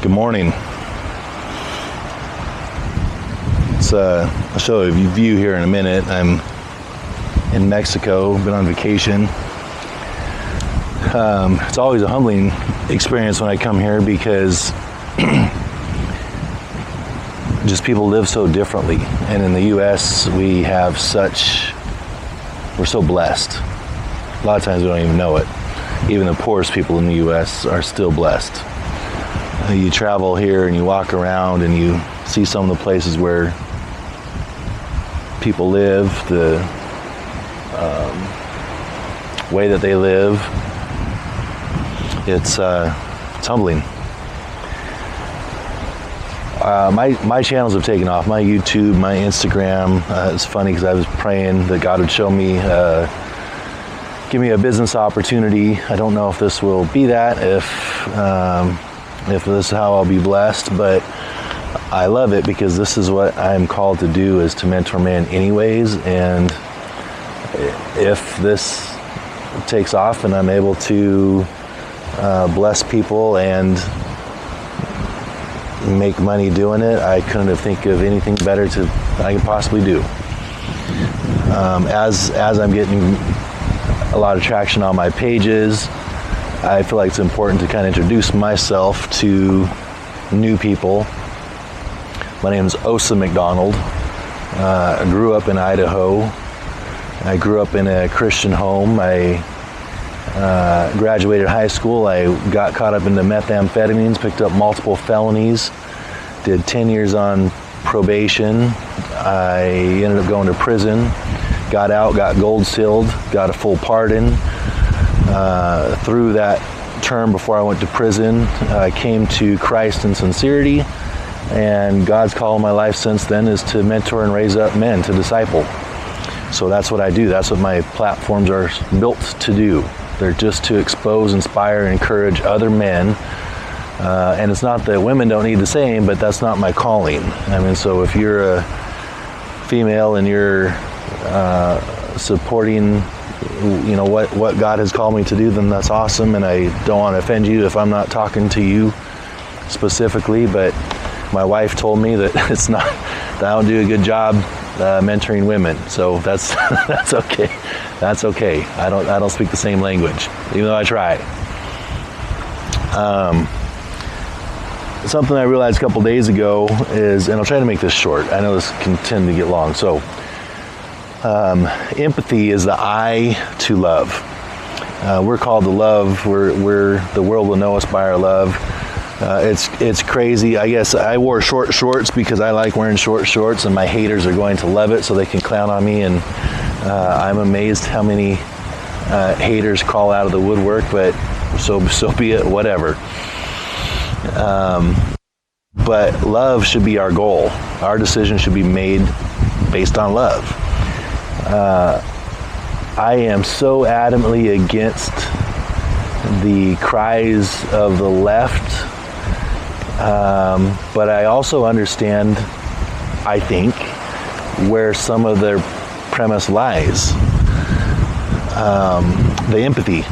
Good morning. I'll show you a view here in a minute. I'm in Mexico, been on vacation. It's always a humbling experience when I come here because just people live so differently. And in the U.S., we're so blessed. A lot of times we don't even know it. Even the poorest people in the U.S. are still blessed. You travel here and you walk around and you see some of the places where people live, the way that they live. It's humbling. My channels have taken off. My YouTube, my Instagram. It's funny because I was praying that God would show me, give me a business opportunity. I don't know if this will be that, if this is how I'll be blessed, but I love it because this is what I'm called to do, is to mentor men anyways. And if this takes off and I'm able to bless people and make money doing it, I couldn't have think of anything better I could possibly do. As I'm getting a lot of traction on my pages, I feel like it's important to kind of introduce myself to new people. My name is Osa McDonald. I grew up in Idaho. I grew up in a Christian home. I graduated high school. I got caught up into methamphetamines, picked up multiple felonies, did 10 years on probation. I ended up going to prison, got out, got gold sealed, got a full pardon. Through that term before I went to prison, I came to Christ in sincerity, and God's call in my life since then is to mentor and raise up men, to disciple. So that's what I do. That's what my platforms are built to do. They're just to expose, inspire, and encourage other men. And it's not that women don't need the same, but that's not my calling. I mean, so if you're a female and you're supporting what God has called me to do, then that's awesome, and I don't want to offend you if I'm not talking to you specifically, but my wife told me that that I don't do a good job mentoring women, so that's okay. That's okay. I don't speak the same language, even though I try. Something I realized a couple days ago is, and I'll try to make this short, I know this can tend to get long, so empathy is the eye to love. We're called to love. The world will know us by our love. It's crazy. I guess I wore short shorts because I like wearing short shorts, and my haters are going to love it, so they can clown on me. And I'm amazed how many haters call out of the woodwork. But so be it. Whatever. But love should be our goal. Our decision should be made based on love. I am so adamantly against the cries of the left, but I also understand, I think, where some of their premise lies. The empathy.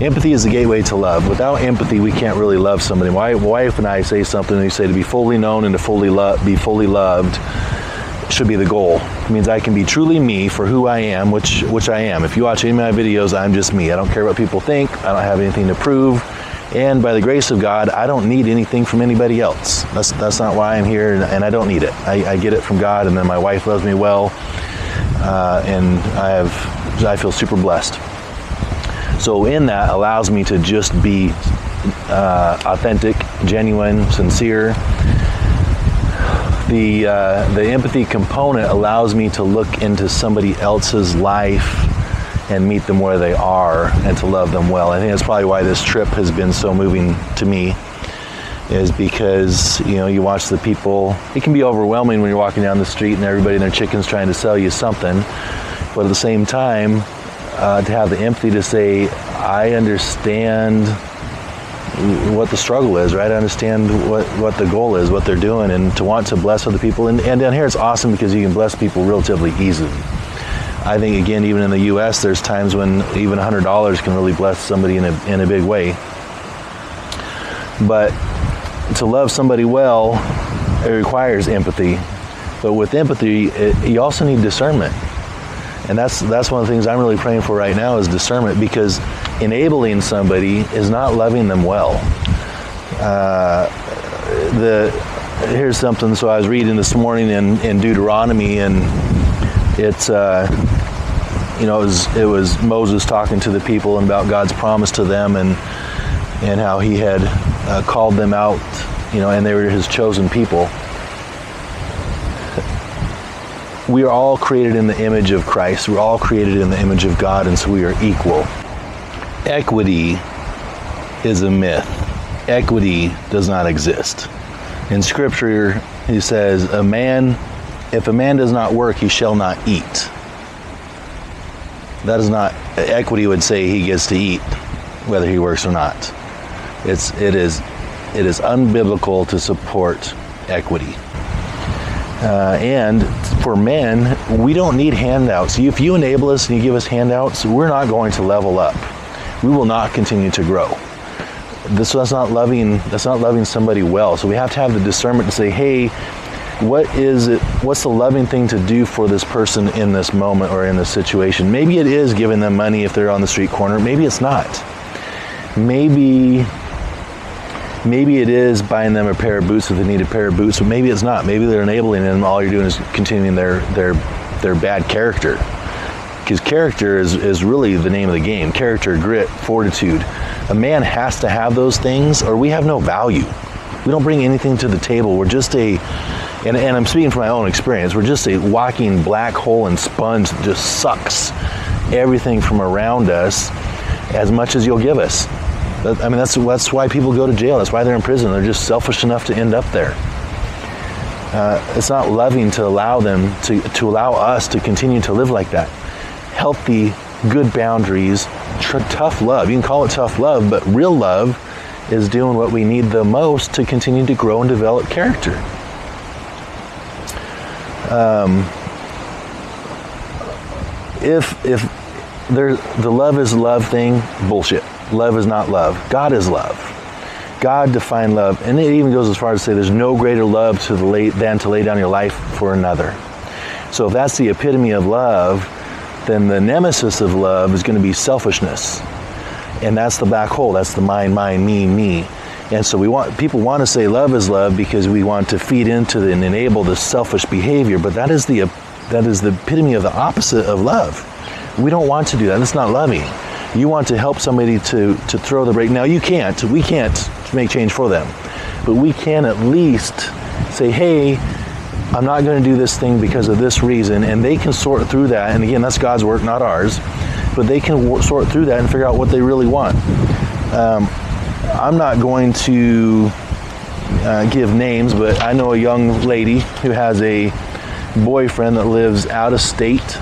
Empathy is the gateway to love. Without empathy, we can't really love somebody. My wife and I say something, and we say to be fully known and to be fully loved should be the goal. It means I can be truly me for who I am, which I am. If you watch any of my videos, I'm just me. I don't care what people think. I don't have anything to prove. And by the grace of God, I don't need anything from anybody else. That's not why I'm here, and I don't need it. I get it from God, and then my wife loves me well, and I feel super blessed. So in that allows me to just be authentic, genuine, sincere. The empathy component allows me to look into somebody else's life and meet them where they are and to love them well. I think that's probably why this trip has been so moving to me, is because, you watch the people. It can be overwhelming when you're walking down the street and everybody and their chicken's trying to sell you something. But at the same time, to have the empathy to say, I understand what the struggle is, right? I understand what the goal is, what they're doing, and to want to bless other people. And down here it's awesome because you can bless people relatively easily. I think, again, even in the U.S., there's times when even $100 can really bless somebody in a big way. But to love somebody well, it requires empathy. But with empathy, you also need discernment. And that's one of the things I'm really praying for right now is discernment, because enabling somebody is not loving them well. Here's something. So I was reading this morning in Deuteronomy, and it's it was Moses talking to the people and about God's promise to them, and how He had called them out, and they were His chosen people. We are all created in the image of Christ. We're all created in the image of God, and so we are equal. Equity is a myth. Equity does not exist. In Scripture, He says, if a man does not work, he shall not eat. That is not, equity would say he gets to eat, whether he works or not. It is unbiblical to support equity. And for men, we don't need handouts. If you enable us and you give us handouts, we're not going to level up. We will not continue to grow. That's not loving somebody well. So we have to have the discernment to say, hey, what's the loving thing to do for this person in this moment or in this situation? Maybe it is giving them money if they're on the street corner. Maybe it's not. Maybe it is buying them a pair of boots if they need a pair of boots, but maybe it's not. Maybe they're enabling them. All you're doing is continuing their bad character. Because character is really the name of the game. Character, grit, fortitude. A man has to have those things, or we have no value. We don't bring anything to the table. We're just and I'm speaking from my own experience, we're just a walking black hole and sponge that just sucks everything from around us as much as you'll give us. That's why people go to jail. That's why they're in prison. They're just selfish enough to end up there. It's not loving to allow them to allow us to continue to live like that. Healthy, good boundaries, tough love. You can call it tough love, but real love is doing what we need the most to continue to grow and develop character. If the love is love thing, bullshit. Love is not love. God is love. God defined love, and it even goes as far as to say there's no greater love than to lay down your life for another. So if that's the epitome of love, then the nemesis of love is going to be selfishness. And that's the black hole. That's the mine, me. And so people want to say love is love because we want to feed into and enable the selfish behavior, but that is the epitome of the opposite of love. We don't want to do that. That's not loving. You want to help somebody to throw the brake. Now we can't make change for them, but we can at least say, hey, I'm not going to do this thing because of this reason, and they can sort through that. And again, that's God's work, not ours, but they can sort through that and figure out what they really want. I'm not going to give names, but I know a young lady who has a boyfriend that lives out of state.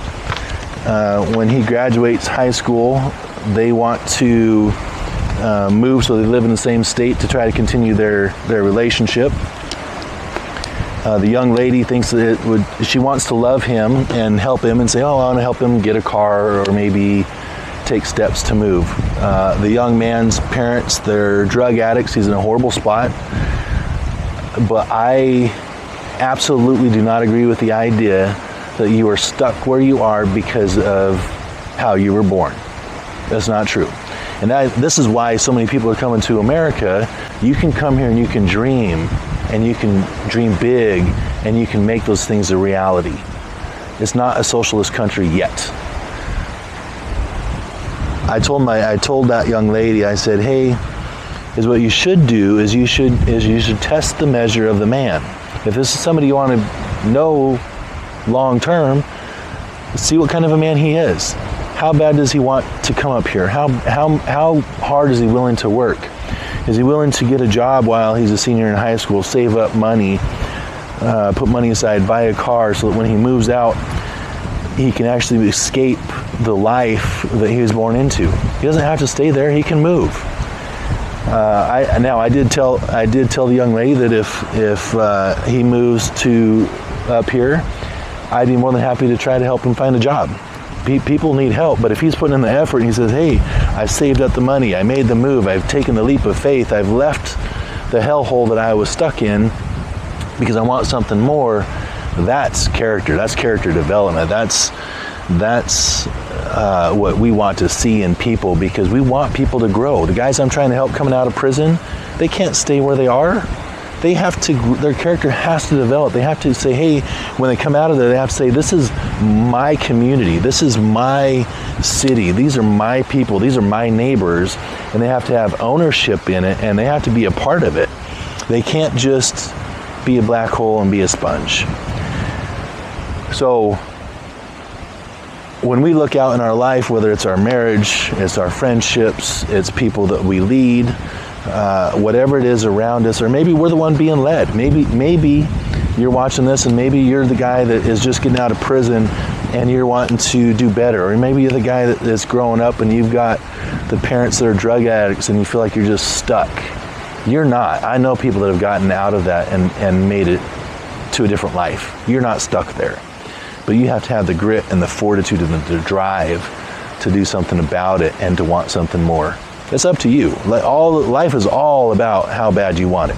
When he graduates high school, they want to move so they live in the same state to try to continue their relationship. The young lady thinks that she wants to love him and help him and say, oh, I want to help him get a car or maybe take steps to move. The young man's parents, they're drug addicts. He's in a horrible spot. But I absolutely do not agree with the idea that you are stuck where you are because of how you were born. That's not true. And this is why so many people are coming to America. You can come here and you can dream, and you can dream big, and you can make those things a reality. It's not a socialist country yet. I told that young lady, I said, hey, what you should do is you should test the measure of the man. If this is somebody you want to know long term, see what kind of a man he is. How bad does he want to come up here? How hard is he willing to work? Is he willing to get a job while he's a senior in high school, save up money, put money aside, buy a car so that when he moves out, he can actually escape the life that he was born into? He doesn't have to stay there. He can move. I did tell the young lady that if he moves to up here, I'd be more than happy to try to help him find a job. People need help, but if he's putting in the effort and he says, hey, I've saved up the money, I made the move, I've taken the leap of faith, I've left the hellhole that I was stuck in because I want something more. That's character. That's character development. That's what we want to see in people, because we want people to grow. The guys I'm trying to help coming out of prison, they can't stay where they are. They have to, their character has to develop. They have to say, hey, when they come out of there, they have to say, this is my community. This is my city. These are my people. These are my neighbors. And they have to have ownership in it, and they have to be a part of it. They can't just be a black hole and be a sponge. So when we look out in our life, whether it's our marriage, it's our friendships, it's people that we lead, whatever it is around us, or maybe we're the one being led. Maybe you're watching this and maybe you're the guy that is just getting out of prison and you're wanting to do better. Or maybe you're the guy that is growing up and you've got the parents that are drug addicts and you feel like you're just stuck. You're not. I know people that have gotten out of that and made it to a different life. You're not stuck there. But you have to have the grit and the fortitude and the drive to do something about it and to want something more. It's up to you. Life is all about how bad you want it.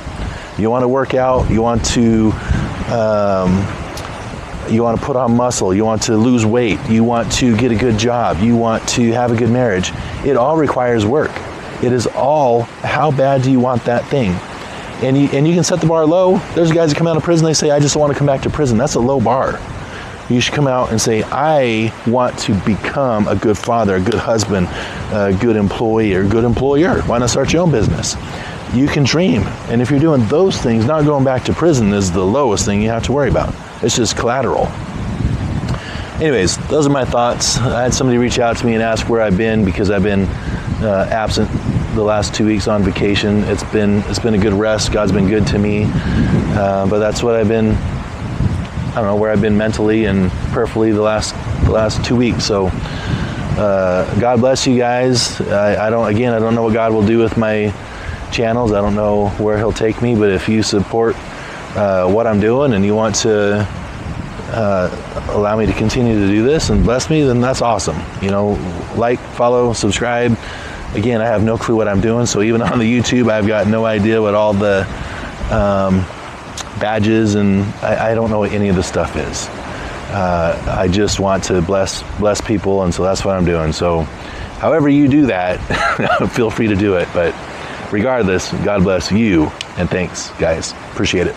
You want to work out, you want to put on muscle, you want to lose weight, you want to get a good job, you want to have a good marriage. It all requires work. It is all, how bad do you want that thing? And you can set the bar low. There's guys that come out of prison, they say, I just want to come back to prison. That's a low bar. You should come out and say, I want to become a good father, a good husband, a good employee, or a good employer. Why not start your own business? You can dream. And if you're doing those things, not going back to prison is the lowest thing you have to worry about. It's just collateral. Anyways, those are my thoughts. I had somebody reach out to me and ask where I've been, because I've been absent the last 2 weeks on vacation. It's been a good rest. God's been good to me. But that's what I've been, I don't know where I've been mentally and prayerfully the last 2 weeks. So God bless you guys. I don't know what God will do with my channels. I don't know where He'll take me, but if you support what I'm doing and you want to allow me to continue to do this and bless me, then that's awesome. You know, like, follow, subscribe. Again, I have no clue what I'm doing, so even on the YouTube, I've got no idea what all the badges, and I don't know what any of this stuff is. I just want to bless people, and so that's what I'm doing. So however you do that, feel free to do it. But regardless, God bless you, and thanks, guys. Appreciate it.